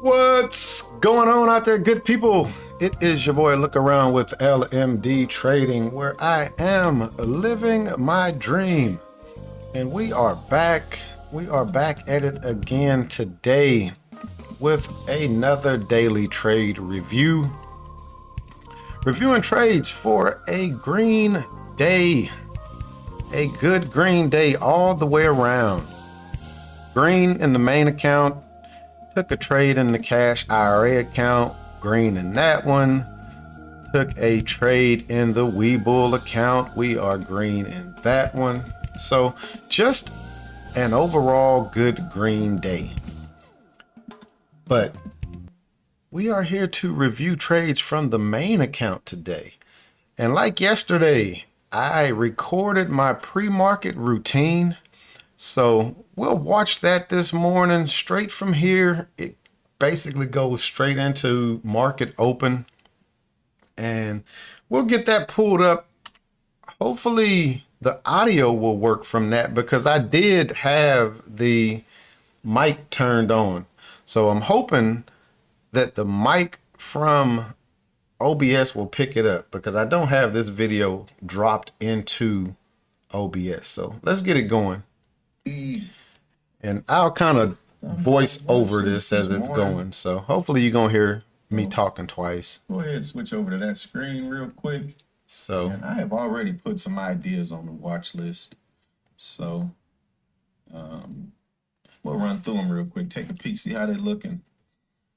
What's going on out there, good people? It is your boy Look Around with LMD Trading, where I am living my dream. And we are back. We are back at it again today with another daily trade review. Reviewing trades for a green day. A good green day all the way around. Green in the main account. Took a trade in the cash IRA account, green in that one. Took a trade in the Webull account. We are green in that one. So just an overall good green day. But we are here to review trades from the main account today. And like yesterday, I recorded my pre-market routine. So we'll watch that this morning straight from here. It basically goes straight into market open, and we'll get that pulled up. Hopefully the audio will work from that, because I did have the mic turned on. So I'm hoping that the mic from OBS will pick it up, because I don't have this video dropped into OBS. So let's get it going. And I'll kind of voice over this as it's going. So hopefully you're going to hear me talking twice. Go ahead and switch over to that screen real quick. So, and I have already put some ideas on the watch list. So we'll run through them real quick. Take a peek, see how they're looking.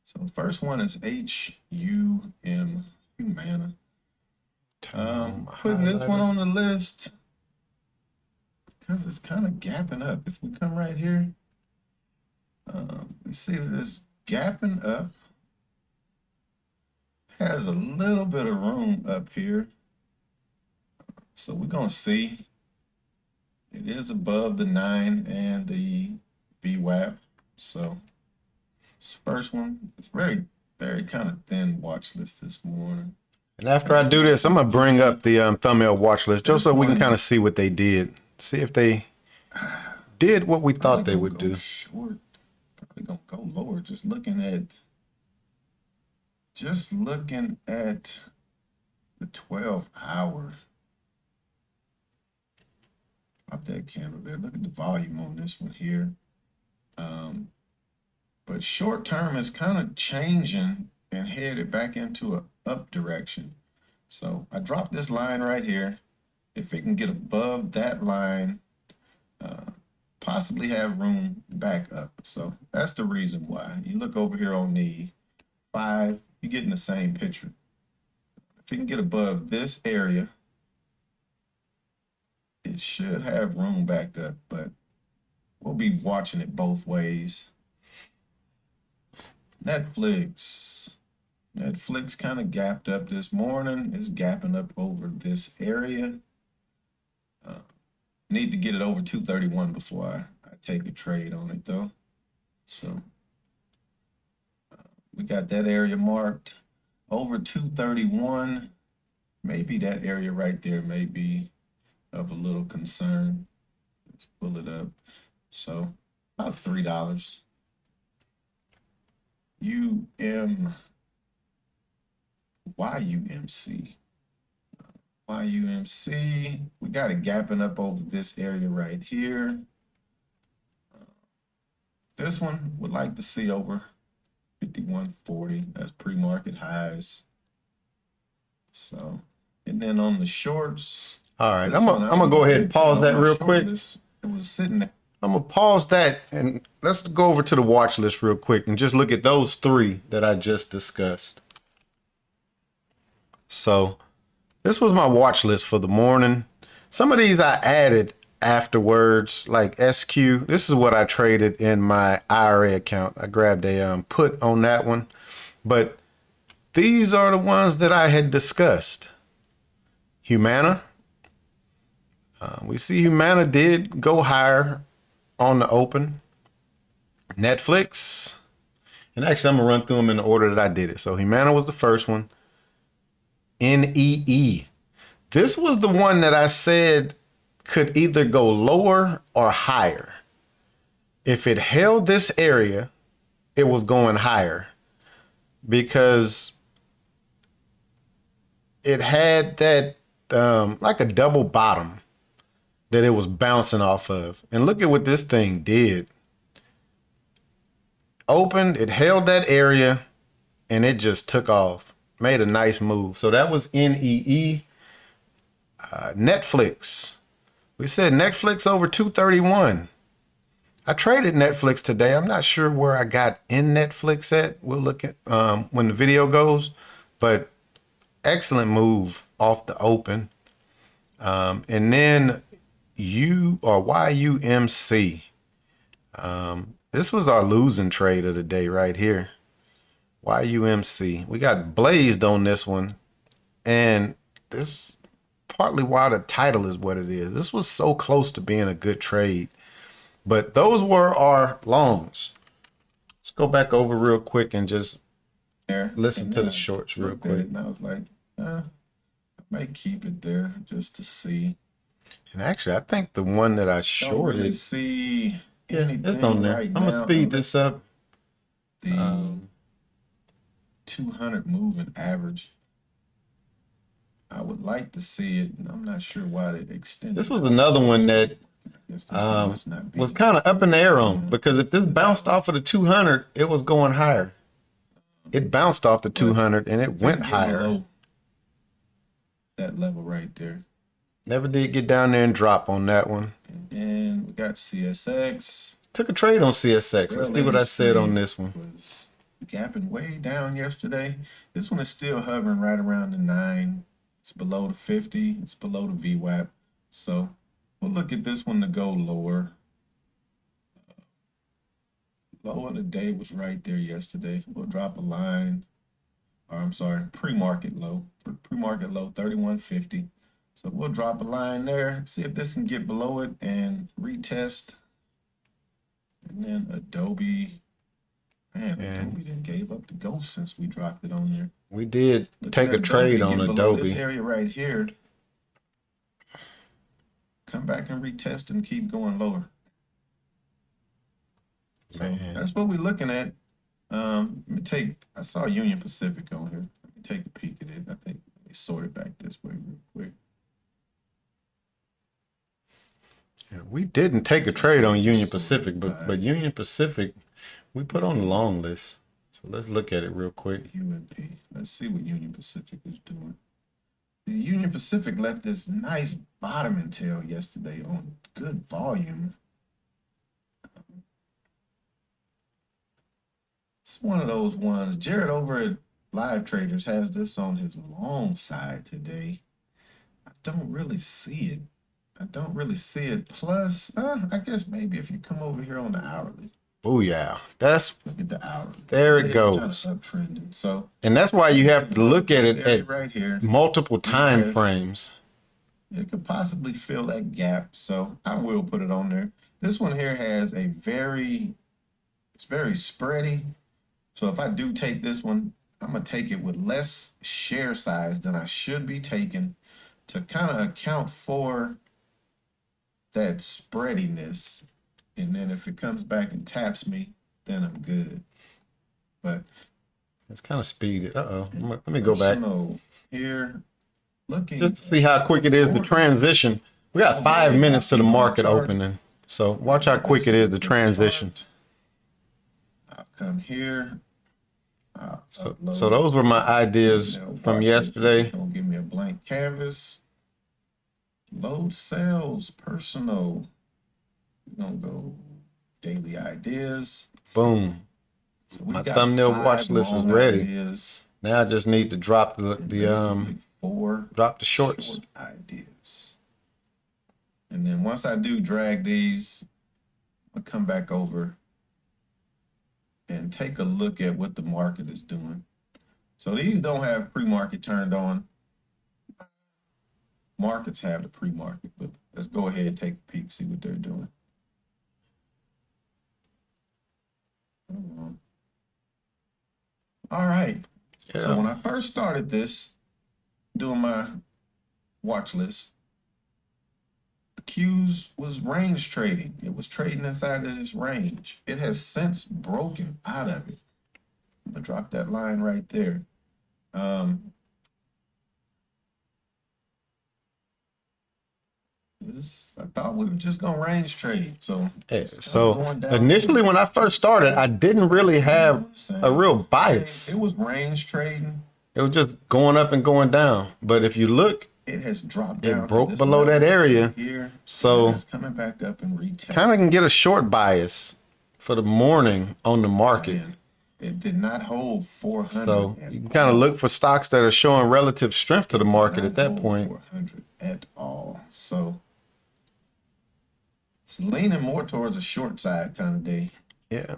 So the first one is HUM, Humana. Putting this one on the list because it's kind of gapping up. If we come right here, we see that it's gapping up. Has a little bit of room up here. So we're going to see. It is above the 9 and the VWAP. So this first one, it's very kind of thin watch list this morning. And after I do this, I'm going to bring up the thumbnail watch list just so we can kind of see what they did. See if they did what we thought they would do. Short. Probably gonna go lower. Just looking at the 12-hour. Drop that candle there. Look at the volume on this one here. But short term is kind of changing and headed back into a up direction. So I dropped this line right here. If it can get above that line, possibly have room back up. So that's the reason why. You look over here on the 5, you're getting the same picture. If it can get above this area, it should have room back up, but we'll be watching it both ways. Netflix kind of gapped up this morning. It's gapping up over this area. Need to get it over 231 before I take a trade on it, though. So we got that area marked over 231. Maybe that area right there may be of a little concern. Let's pull it up. So about $3. YUMC. YUMC, we got it gapping up over this area right here. This one would like to see over 51.40. That's pre-market highs. So, and then on the shorts. All right, I'm gonna go ahead and pause that real quick. It was sitting there. I'm gonna pause that and let's go over to the watch list real quick and just look at those 3 that I just discussed. So this was my watch list for the morning. Some of these I added afterwards, like SQ. This is what I traded in my IRA account. I grabbed a put on that one. But these are the ones that I had discussed. Humana. We see Humana did go higher on the open. Netflix. And actually, I'm going to run through them in the order that I did it. So Humana was the first one. NEE. This was the one that I said could either go lower or higher. If it held this area, it was going higher. because it had that like a double bottom that it was bouncing off of. And look at what this thing did. Opened, it held that area, and it just took off. Made a nice move. So that was NEE. Netflix. We said Netflix over 231. I traded Netflix today. I'm not sure where I got in Netflix at. We'll look at when the video goes. But excellent move off the open. And then YUMC. This was our losing trade of the day right here. YUMC. We got blazed on this one. And this partly why the title is what it is. This was so close to being a good trade. But those were our longs. Let's go back over real quick and just listen to the shorts real quick. And I was like, I might keep it there just to see. And actually, I think the one that I shorted. Don't really see anything it's on there. right I'm now. gonna speed this up. The 200 moving average. I would like to see it. I'm not sure why they extended. This was another one that was kind of up in the air on, because if this bounced off of the 200, it was going higher. It bounced off the 200 and it went higher. That level right there. Never did get down there and drop on that one. And then we got CSX. Took a trade on CSX. Let's see what I said on this one. Was gapping way down yesterday. This one is still hovering right around the 9. It's below the 50. It's below the VWAP. So we'll look at this one to go lower. Low of the day was right there yesterday. We'll drop a line. Or I'm sorry, pre-market low. Pre-market low 31.50. So we'll drop a line there. See if this can get below it and retest. And then Adobe. Man, Adobe didn't gave up the ghost since we dropped it on there. We did take a trade on Adobe. This area right here. Come back and retest and keep going lower. So that's what we're looking at. Let me take, I saw Union Pacific on here. Let me take a peek at it. I think let me sort it back this way real quick. Yeah, we didn't take a trade on Union Pacific, but Union Pacific, we put on the long list. So let's look at it real quick. UNP. Let's see what Union Pacific is doing. The Union Pacific left this nice bottoming tail yesterday on good volume. It's one of those ones. Jared over at Live Traders has this on his long side today. I don't really see it. Plus, I guess maybe if you come over here on the hourly. Oh yeah, that's look at the hourly. There it goes. Kind of uptrending. So, and that's why you have to look at it at right here, multiple time frames. It could possibly fill that gap. So I will put it on there. This one here has it's very spready. So if I do take this one, I'm gonna take it with less share size than I should be taking to kind of account for that spreadiness. And then if it comes back and taps me, then I'm good. But it's kind of speeded. Let me go back here. Looking just to see how quick it is to transition. We got 5 minutes to the market opening, so watch how quick it is to transition. I'll come here. So those were my ideas from yesterday. Don't give me a blank canvas. Load sales, personal. We're gonna go daily ideas. Boom. So my thumbnail watch list is ready. Now I just need to drop the shorts. Short ideas. And then once I do drag these, I'll come back over and take a look at what the market is doing. So these don't have pre-market turned on. Markets have the pre-market, but let's go ahead and take a peek, see what they're doing. All right. Yeah. So when I first started this, doing my watch list, the Q's was range trading. It was trading inside of this range. It has since broken out of it. gonna drop that line right there. I thought we were just gonna range trade. So so initially when I first started, I didn't really have a real bias. It was range trading. It was just going up and going down. But if you look, it has dropped down. It broke below that area here, so it's coming back up and retesting. Kind of can get a short bias for the morning on the market. It did not hold 400. So you can kind of look for stocks that are showing relative strength to the market at that point. 400 at all. So it's leaning more towards a short side kind of day. Yeah.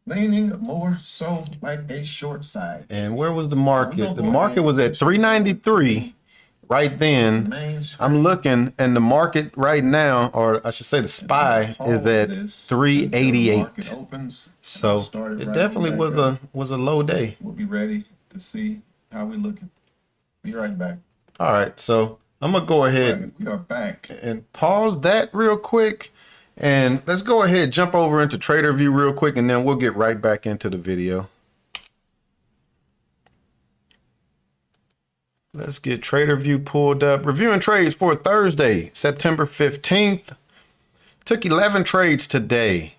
Leaning more so like a short side. And where was the market? The market was at 393 right then. I'm looking, and the market right now, or I should say the SPY, is at 388. So it definitely was a low day. We'll be ready to see how we're looking. Be right back. All right, so I'm gonna go ahead. We are back and pause that real quick, and let's go ahead jump over into TRADERVUE real quick, and then we'll get right back into the video. Let's get TRADERVUE pulled up. Reviewing trades for Thursday, September 15th. Took 11 trades today.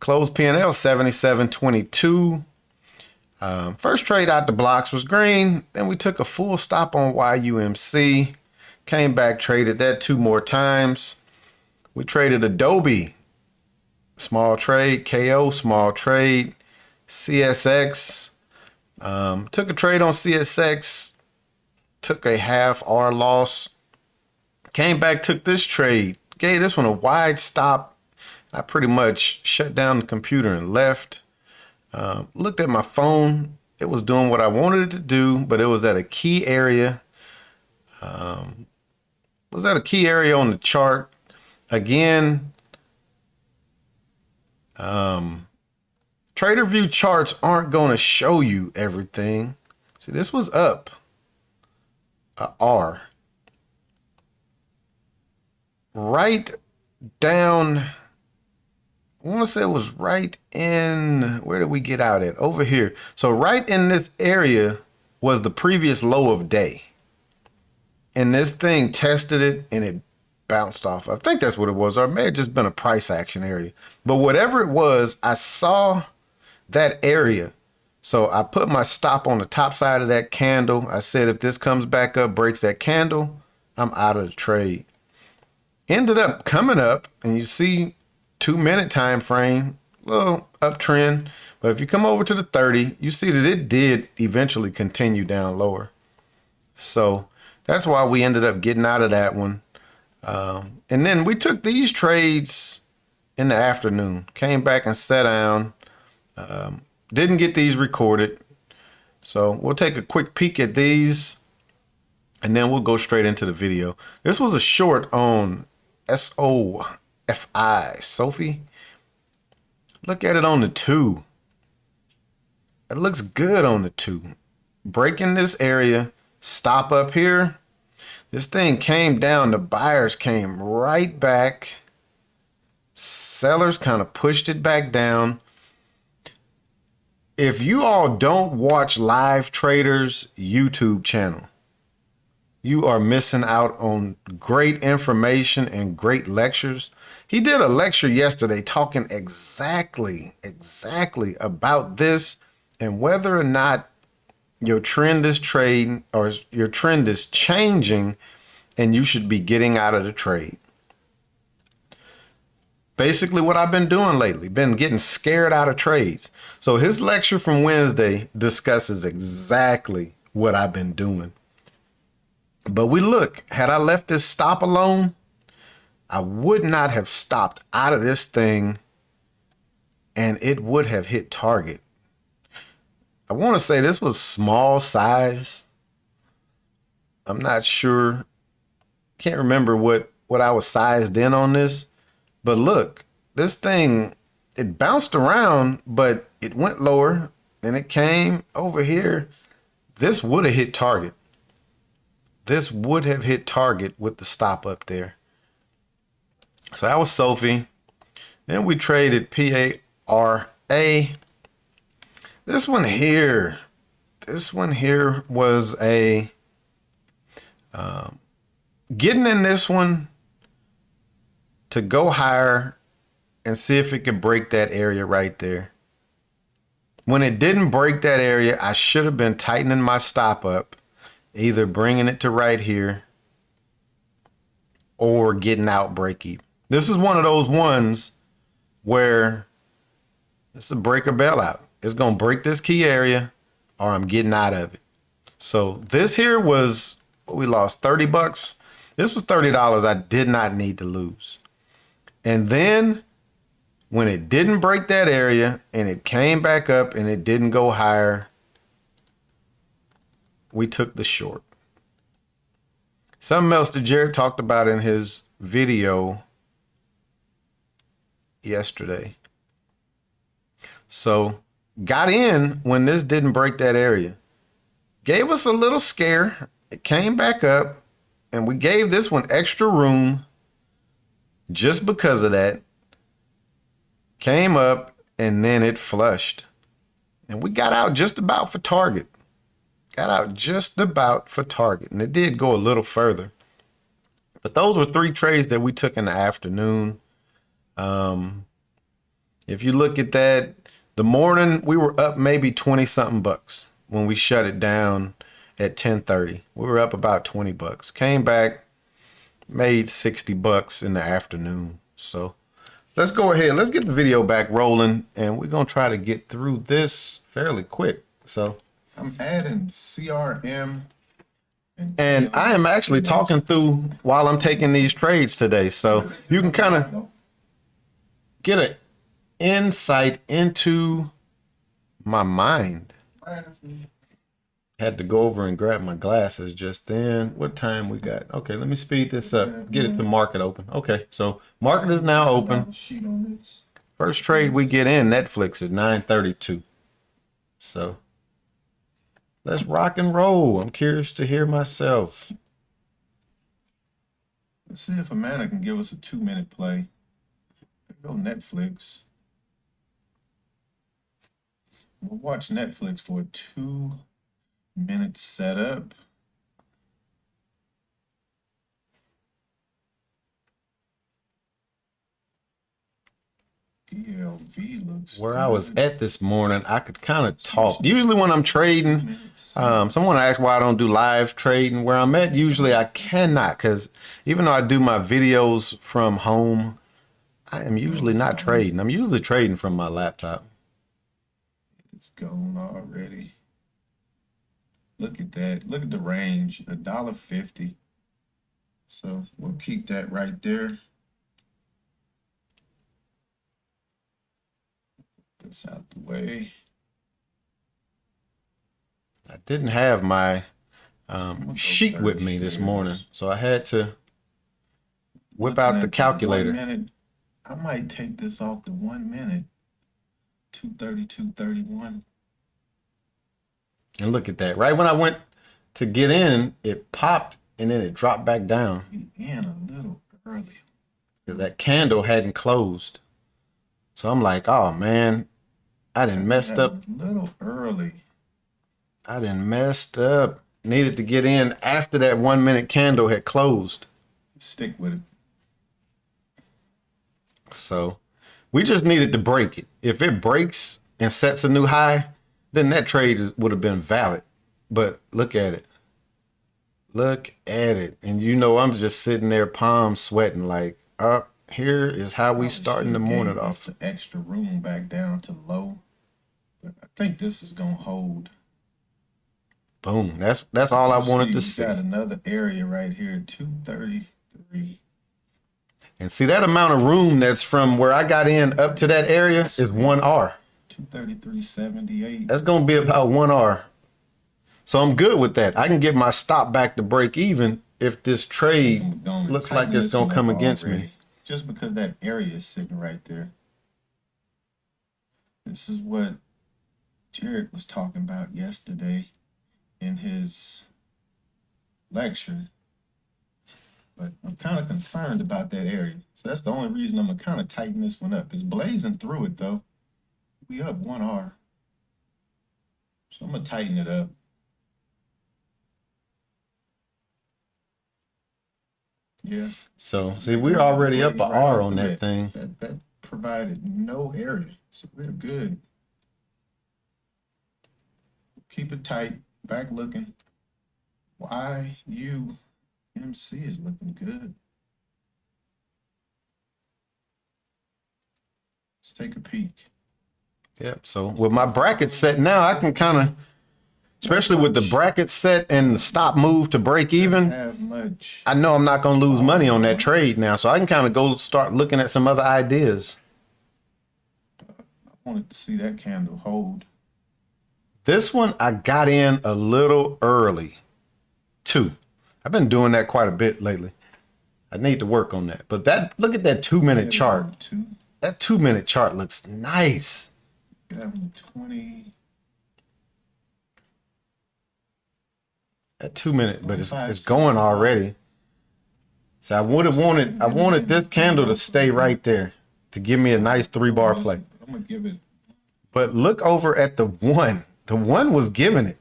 Closed P&L 77.22. First trade out the blocks was green. Then we took a full stop on YUMC. Came back, traded that 2 more times. We traded Adobe, small trade. KO, small trade. CSX. Took a trade on CSX. Took a half R loss. Came back, took this trade. Gave this one a wide stop. I pretty much shut down the computer and left. Looked at my phone. It was doing what I wanted it to do, but it was at a key area. Was at a key area on the chart. Again, TRADERVUE charts aren't going to show you everything. See, this was up. R. Right down, I want to say it was right in, where did we get out at? Over here. So right in this area was the previous low of day. And this thing tested it and it bounced off. I think that's what it was, or it may have just been a price action area. But whatever it was, I saw that area. So I put my stop on the top side of that candle. I said, if this comes back up, breaks that candle, I'm out of the trade. Ended up coming up, and you see 2-minute time frame, little uptrend. But if you come over to the 30, you see that it did eventually continue down lower. So that's why we ended up getting out of that one. And then we took these trades in the afternoon, came back and sat down. Didn't get these recorded. So we'll take a quick peek at these and then we'll go straight into the video. This was a short on SOFI, Sophie. Look at it on the 2. It looks good on the 2. Breaking this area, stop up here. This thing came down, the buyers came right back. Sellers kind of pushed it back down. If you all don't watch Live Traders YouTube channel, you are missing out on great information and great lectures. He did a lecture yesterday talking exactly about this and whether or not your trend is trading or your trend is changing and you should be getting out of the trade. Basically what I've been doing lately, been getting scared out of trades. So his lecture from Wednesday discusses exactly what I've been doing. But we look, had I left this stop alone, I would not have stopped out of this thing and it would have hit target. I want to say this was small size. I'm not sure. Can't remember what I was sized in on this. But look, this thing, it bounced around, but it went lower. Then it came over here. This would have hit target. This would have hit target with the stop up there. So that was Sophie. Then we traded PARA. This one here was a getting in this one to go higher and see if it could break that area right there. When it didn't break that area, I should have been tightening my stop up, either bringing it to right here or getting out break even. This is one of those ones where it's a break or bail out. It's going to break this key area or I'm getting out of it. So this here was, we lost 30 bucks. This was $30 I did not need to lose. And then when it didn't break that area and it came back up and it didn't go higher, we took the short. Something else that Jared talked about in his video yesterday. So got in when this didn't break that area. Gave us a little scare. It came back up and we gave this one extra room just because of that. Came up and then it flushed. And we got out just about for target. Got out just about for target. And it did go a little further. But those were 3 trades that we took in the afternoon. If you look at that, the morning we were up maybe 20 something bucks when we shut it down at 10:30. We were up about 20 bucks. Came back, made 60 bucks in the afternoon. So let's go ahead. Let's get the video back rolling and we're going to try to get through this fairly quick. So I'm adding CRM. And I am actually talking through while I'm taking these trades today. So you can kind of get an insight into my mind. Had to go over and grab my glasses just then. What time we got? Okay, let me speed this up. Get it to market open. Okay, so market is now open. First trade we get in, Netflix at 9:32. So let's rock and roll. I'm curious to hear myself. Let's see if Amanda can give us a 2-minute play. Go Netflix. We'll watch Netflix for a 2-minute setup. DLV looks where I was at this morning, I could kind of talk. Usually when I'm trading, someone asked why I don't do live trading. Where I'm at, usually I cannot, because even though I do my videos from home, I am usually not trading. I'm usually trading from my laptop. It's gone already. Look at that. Look at the range, $1.50. So we'll keep that right there. This out the way. I didn't have my sheet with me this morning, so I had to whip out the calculator. 1 minute, I might take this off the 1 minute. 232.31. And look at that. Right when I went to get in, it popped and then it dropped back down. In a little early. Because that candle hadn't closed. So I'm like, oh man, I done messed up. A little early. I done messed up. Needed to get in after that 1 minute candle had closed. Stick with it. So we just needed to break it. If it breaks and sets a new high, then that trade would have been valid. But look at it. Look at it. And you know, I'm just sitting there, palms sweating like, here is how we starting the morning off. The extra room back down to low. But I think this is going to hold. Boom. That's all I wanted to see. Got another area right here, 233. And see that amount of room that's from where I got in up to that area is 1R. 233.78. That's going to be about 1R. So I'm good with that. I can get my stop back to break even if this trade looks like it's going to come against me. Just because that area is sitting right there. This is what Jared was talking about yesterday in his lecture. But I'm kind of concerned about that area. So that's the only reason I'm going to kind of tighten this one up. It's blazing through it, though. We up 1R. So I'm gonna tighten it up. Yeah. So see, we're already up an R on that thing. That provided no area, so we're good. Keep it tight, back looking. YUMC is looking good. Let's take a peek. Yep. So with my bracket set now, I can kind of, especially with the bracket set and the stop move to break even, I know I'm not going to lose money on that trade now. So I can kind of go start looking at some other ideas. I wanted to see that candle hold. This one, I got in a little early, too. I've been doing that quite a bit lately. I need to work on that. But that, look at that 2-minute chart. That 2-minute chart looks nice. That 20. That 2-minute, but it's going already. So I wanted this candle to stay right there to give me a nice 3-bar play. I'm gonna give it. But look over at the 1. The 1 was giving it.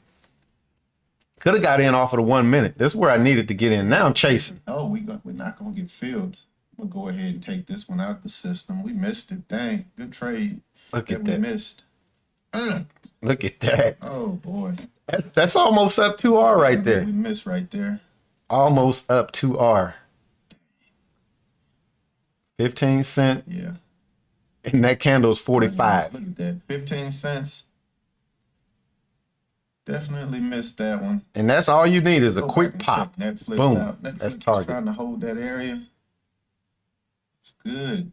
Could have got in off of the 1 minute. This is where I needed to get in. Now I'm chasing. Oh, we're not gonna get filled. We'll go ahead and take this one out of the system. We missed it. Dang, good trade. Look at that. We missed. Look at that. Oh boy. That's almost up 2R right there. We missed right there. Almost up 2R. 15 cent. Yeah. And that candle is 45. Look at that. 15 cents. Definitely missed that one. And that's all you need is a quick pop. Netflix boom. Out. Netflix that's target. Trying to hold that area. It's good.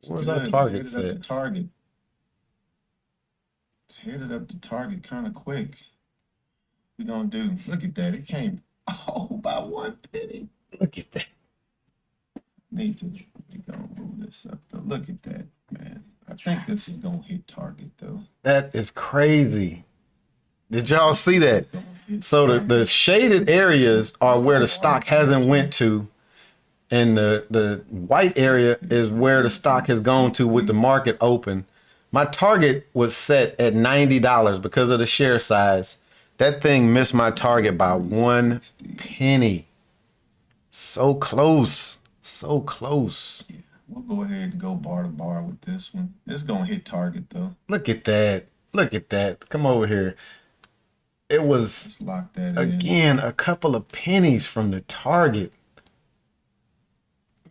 Where's our target set? It's headed up the target kind of quick. We're gonna do. Look at that. It came by 1 penny. Look at that. We're gonna move this up though. Look at that, man. I think this is gonna hit target though. That is crazy. Did y'all see that? So the shaded areas are where the stock hasn't went to, and the white area is where the stock has gone to with the market open. My target was set at $90 because of the share size. That thing missed my target by 1 penny. So close. So close. Yeah, we'll go ahead and go bar to bar with this one. It's gonna hit target though. Look at that. Look at that. Come over here. It was, lock that again, a couple of pennies from the target.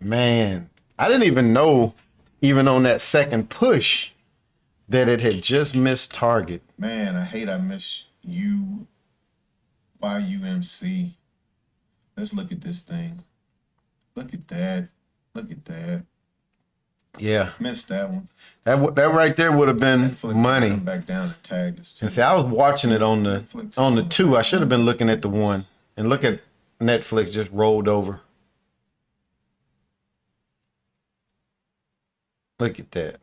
Man, I didn't even know, even on that second push, that it had just missed target. Man, I missed YUMC. Let's look at this thing. Look at that. Look at that. Yeah. Missed that one. That right there would have been money. Back down to tag us too. And see, I was watching it on the 2. I should have been looking at the 1. And look at Netflix just rolled over. Look at that.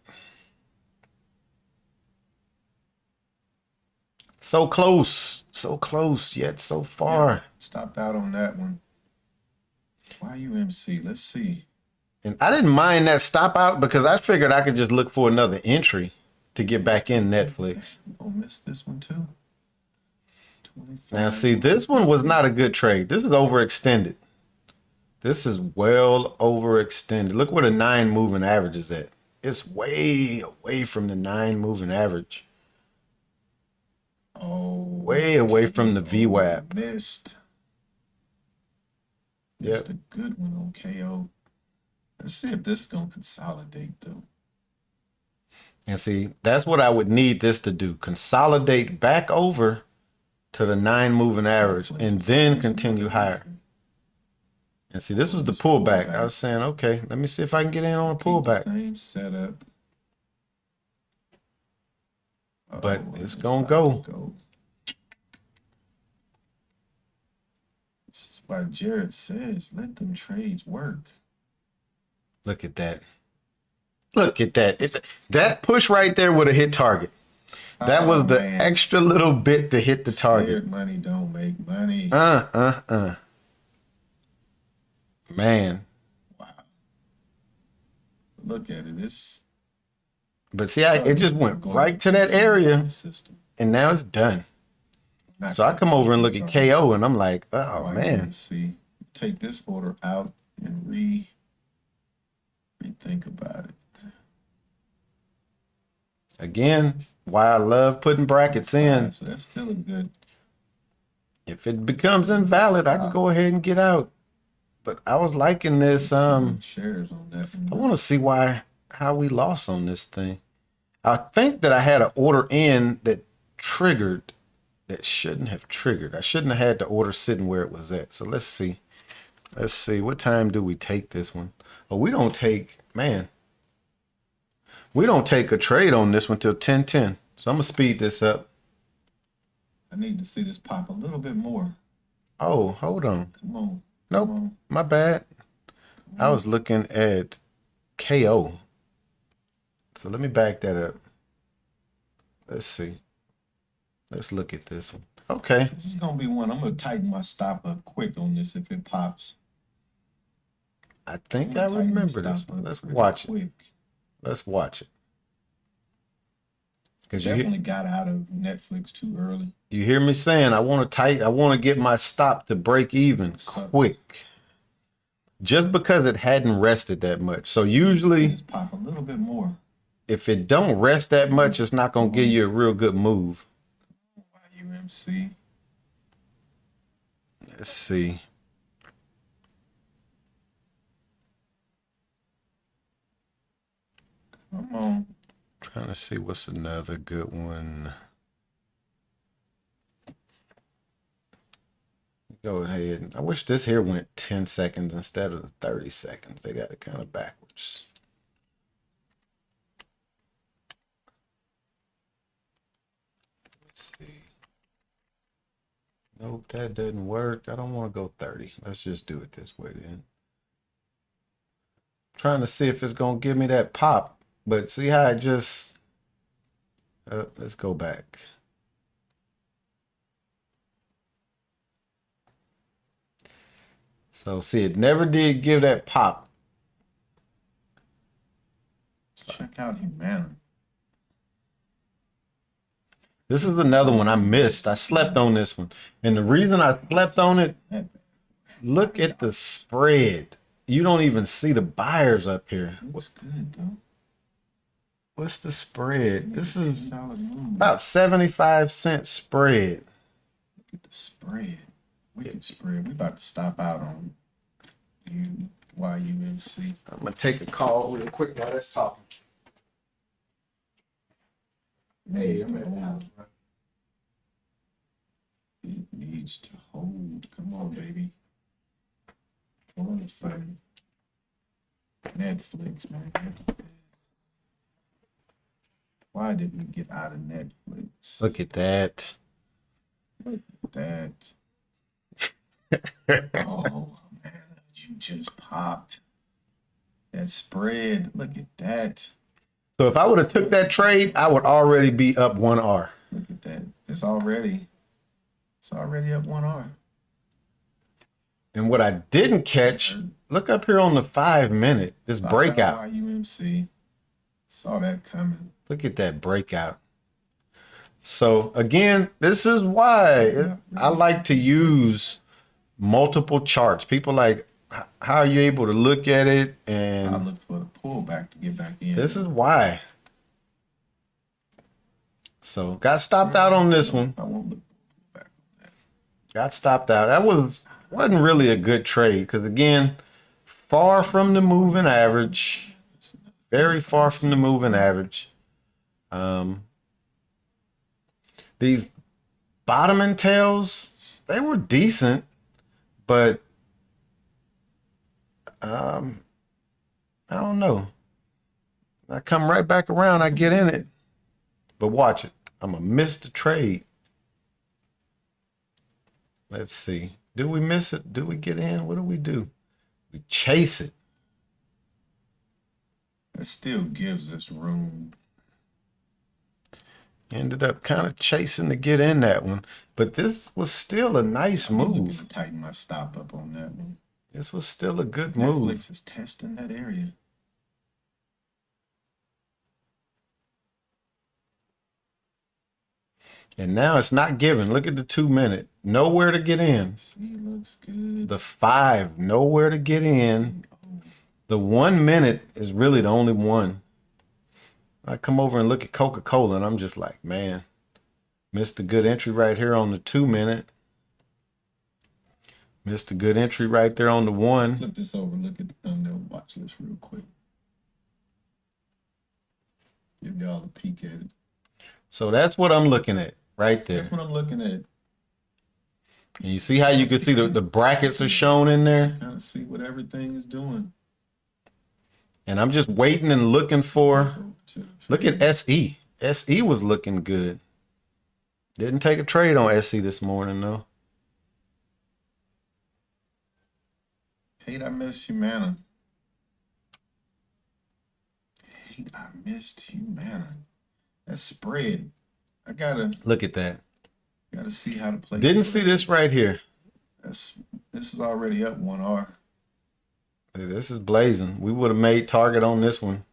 So close, yet so far. Yeah, stopped out on that one. YUMC, let's see. And I didn't mind that stop out because I figured I could just look for another entry to get back in Netflix. Oh, missed this one too. Now see, this one was not a good trade. This is overextended. This is well overextended. Look where the 9 moving average is at. It's way away from the 9 moving average. Oh, way away from the VWAP. Missed. Yep. A good one on KO. Let's see if this is gonna consolidate though. And see, that's what I would need this to do. Consolidate back over to the 9 moving average and then continue higher. And see, this was the pullback. I was saying, okay, let me see if I can get in on a pullback. Same setup. But it's gonna go. This is why Jared says, let them trades work. Look at that. Look at that. That push right there would have hit target. That was the extra little bit to hit the target. Scared money don't make money. Man. Wow. Look at it. But see, it just went right to that area, and now it's done. Not So I come over and look at sorry. KO and I'm like, oh man. YUMC. Take this order out and rethink about it. Again, why I love putting brackets in. So that's still a good. If it becomes invalid, I can go ahead and get out. But I was liking this. Shares on that one. I want to see how we lost on this thing. I think that I had an order in that triggered that shouldn't have triggered. I shouldn't have had the order sitting where it was at. So let's see. Let's see. What time do we take this one? Oh, we don't take, man. We don't take a trade on this one till 10:10. So I'm going to speed this up. I need to see this pop a little bit more. Oh, hold on. Come on. Nope, my bad. I was looking at KO. So let me back that up. Let's see. Let's look at this one. Okay. This is going to be one. I'm going to tighten my stop up quick on this if it pops. I think I remember this one. Let's watch it. Let's watch it. Because you definitely got out of Netflix too early. You hear me saying I want to get my stop to break even quick. Just because it hadn't rested that much. So usually just pop a little bit more. If it don't rest that much, it's not gonna give you a real good move. YUMC. Let's see. Come on. Trying to see what's another good one. Go ahead. I wish this here went 10 seconds instead of 30 seconds. They got it kind of backwards. Let's see. Nope, that doesn't work. I don't want to go 30. Let's just do it this way then. Trying to see if it's going to give me that pop. But see how it just... let's go back. So see, it never did give that pop. Check out Humana. This is another one I missed. I slept on this one. And the reason I slept on it, look at the spread. You don't even see the buyers up here. What's good, though? What's the spread? This is about 75-cent spread. Look at the spread. Wicked spread. We about to stop out on YUMC. I'm going to take a call real quick while that's talking. Hey, I'm at the house, bro. It needs to hold. Come on, baby. Come on, it's funny. Netflix, man. Why did we get out of Netflix? Look at that. Look at that. Oh, man. You just popped. That spread. Look at that. So if I would have took that trade, I would already be up 1R. Look at that. It's already up 1R. And what I didn't catch, look up here on the 5-minute, this breakout. YUMC. Saw that coming. Look at that breakout. So again, this is why I like to use multiple charts. People like, how are you able to look at it? And I look for the pullback to get back in. This is why. So got stopped out on this one. I won't look back on that. Got stopped out. That wasn't really a good trade because again, far from the moving average. Very far from the moving average. These bottoming tails, they were decent, but I don't know. I come right back around, I get in it. But watch it. I'm going to miss the trade. Let's see. Do we miss it? Do we get in? What do? We chase it. It still gives us room. Ended up kind of chasing to get in that one. But this was still a nice move. Tighten my stop up on that one. This was still a good move. Netflix is testing that area. And now it's not giving. Look at the 2 minute. Nowhere to get in. See, looks good. The 5, nowhere to get in. The 1 minute is really the only one. I come over and look at Coca-Cola and I'm just like, man, missed a good entry right here on the 2 minute. Missed a good entry right there on the 1. Flip this over, look at the thumbnail watch list real quick. Give y'all a peek at it. So that's what I'm looking at right there. That's what I'm looking at. And you see how you can see the brackets are shown in there? Kind of see what everything is doing. And I'm just waiting and looking for, look at SE. SE was looking good. Didn't take a trade on SE this morning though. Hate I missed Humana. Hate I missed Humana. That spread. I gotta look at that. Gotta see how to play. Didn't see this right here. This is already up 1R. This is blazing. We would have made target on this one.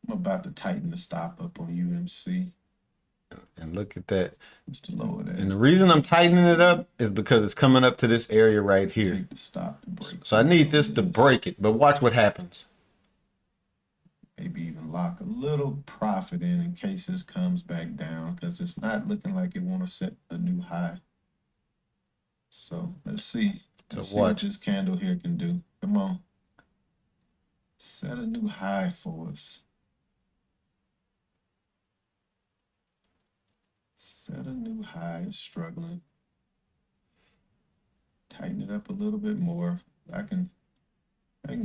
I'm about to tighten the stop up on UMC. And look at that. Just to lower that. And the reason I'm tightening it up is because it's coming up to this area right here. Take the stop to break. So I need this to break it, but watch what happens. Maybe even lock a little profit in case this comes back down, because it's not looking like it want to set a new high. So let's see. Let's see what this candle here can do. Come on. Set a new high for us. Set a new high. It's struggling. Tighten it up a little bit more. I can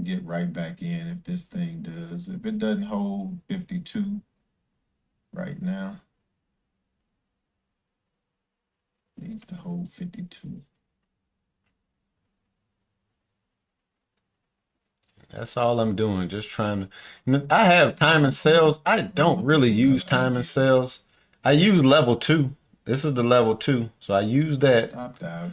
get right back in if this thing does. If it doesn't hold 52 right now, it needs to hold 52. That's all I'm doing. Just trying to. I have time and sales. I don't really use time and sales. I use level 2. This is the level 2, so I use that. Stopped out.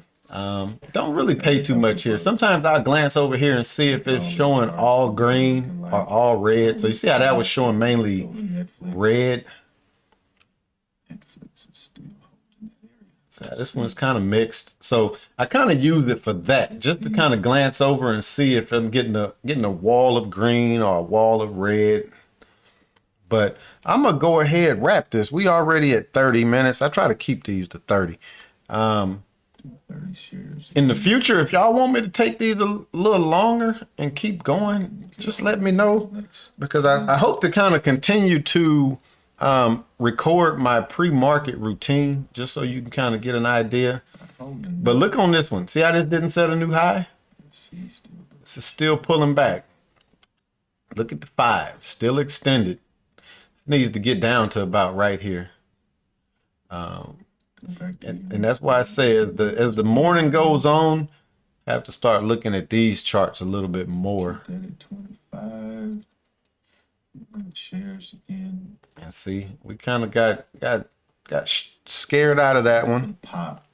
Don't really pay too much here. Sometimes I'll glance over here and see if it's showing all green or all red. So you see how that was showing mainly red. Netflix is still holding that area. So this one's kind of mixed. So I kind of use it for that, just to kind of glance over and see if I'm getting a wall of green or a wall of red. But I'm gonna go ahead wrap this. We already at 30 minutes. I try to keep these to 30. 30 shares. In the future, if y'all want me to take these a little longer and keep going, just let me know, because I hope to kind of continue to record my pre-market routine just so you can kind of get an idea. But look on this one. See how this didn't set a new high? This is still pulling back. Look at the 5, still extended. It needs to get down to about right here. And that's why I say as the morning goes on, I have to start looking at these charts a little bit more. 25 shares again. And see, we kind of got scared out of that one. Pop.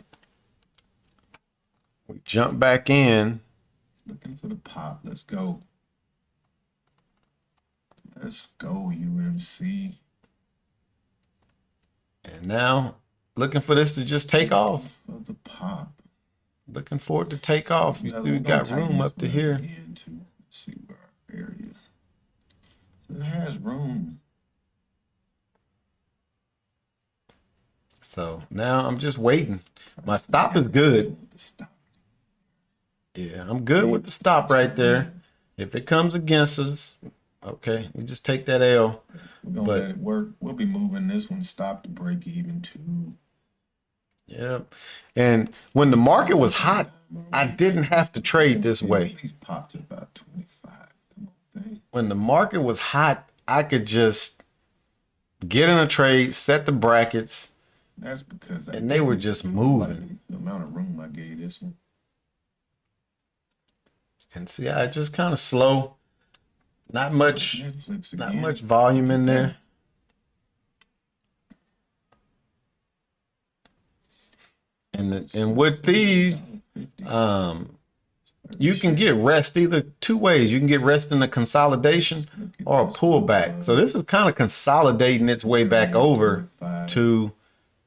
We jumped back in. Looking for the pop. Let's go. Let's go, UMC. And now looking for this to just take off. For the pop. Looking for it to take off. You still got room up to here. Let's see where our area. So it has room. So now I'm just waiting. My stop is good. Yeah, I'm good with the stop right there. If it comes against us, okay, we just take that L. We're gonna let it work. We'll be moving this one stop to break even too. Yep. And when the market was hot, I didn't have to trade this way. These popped to about 25. Come on, thing. When the market was hot, I could just get in a trade, set the brackets. That's because and they were just moving. The amount of room I gave this one. And see, I just kind of slow. Not much volume in there. And with these, You can get rest either two ways. You can get rest in a consolidation or a pullback. So this is kind of consolidating its way back over to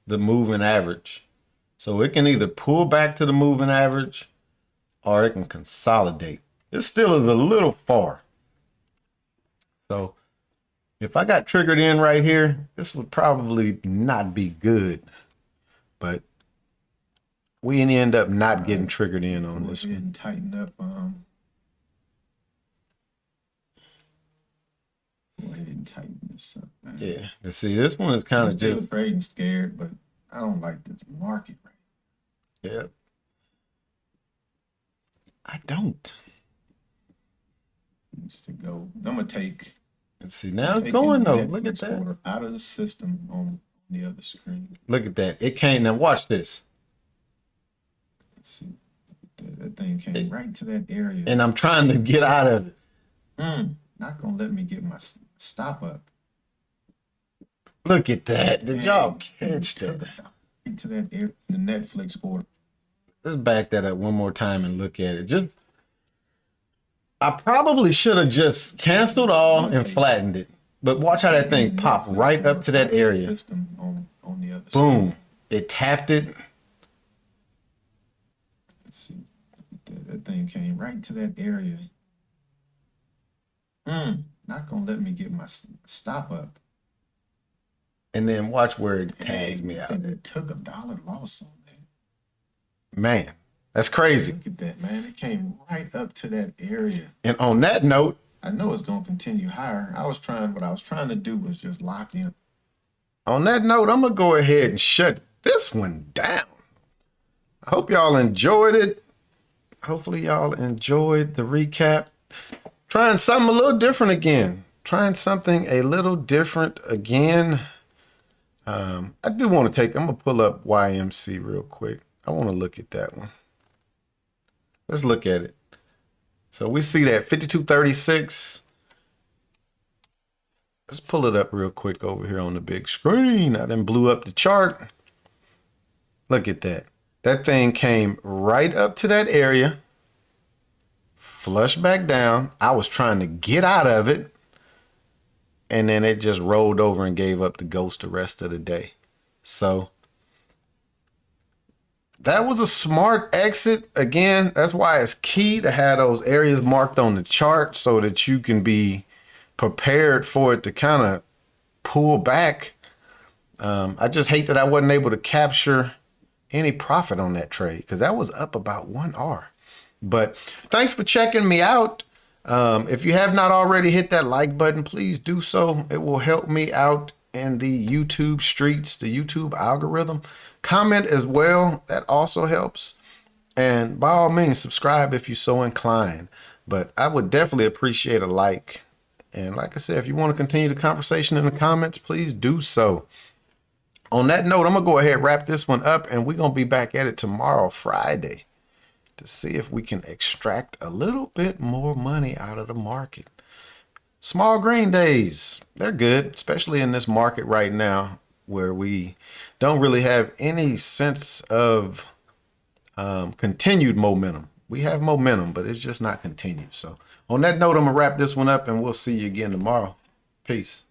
the moving average. So it can either pull back to the moving average or it can consolidate. It still is a little far. So if I got triggered in right here, this would probably not be good. But we end up not getting triggered in on this one. And tighten up. Go ahead and tighten this up, man. Yeah, you see, this one is kind of still just afraid and scared, but I don't like this market right. Yeah. I don't. Needs to go. I'm gonna take. And see, now it's going though. Look at Netflix that. order out of the system on the other screen. Look at that. It came. Now watch this. Let's see. That thing came right to that area. And I'm trying to get out of it. Not gonna let me get my stop up. Look at that. Did y'all catch that? Into that area, the Netflix order. Let's back that up one more time and look at it. I probably should have just canceled all and flattened it. But watch how that thing popped right up to that area. On the other Boom. side. It tapped it. Let's see. That thing came right to that area. Not gonna let me get my stop up. And then watch where it tags me out. It took $1 loss on that. Man, that's crazy. Look at that, man. It came right up to that area. And on that note, I know it's gonna continue higher. What I was trying to do was just lock in. on that note, I'm going to go ahead and shut this one down. I hope y'all enjoyed it. Hopefully y'all enjoyed the recap. Trying something a little different again. I do want to I'm going to pull up YMC real quick. I want to look at that one. Let's look at it. So we see that 5236. Let's pull it up real quick over here on the big screen. I done blew up the chart. Look at that. That thing came right up to that area, flushed back down. I was trying to get out of it, and then it just rolled over and gave up the ghost the rest of the day. So that was a smart exit. Again, that's why it's key to have those areas marked on the chart so that you can be prepared for it to kind of pull back. I just hate that I wasn't able to capture any profit on that trade because that was up about 1R. But thanks for checking me out. If you have not already hit that like button, please do so. It will help me out in the YouTube streets, the YouTube algorithm. Comment as well. That also helps. And by all means, subscribe if you're so inclined. But I would definitely appreciate a like. And like I said, if you want to continue the conversation in the comments, please do so. On that note, I'm going to go ahead and wrap this one up, and we're going to be back at it tomorrow, Friday, to see if we can extract a little bit more money out of the market. Small green days, they're good, especially in this market right now where we don't really have any sense of continued momentum. We have momentum, but it's just not continued. So on that note, I'm going to wrap this one up, and we'll see you again tomorrow. Peace.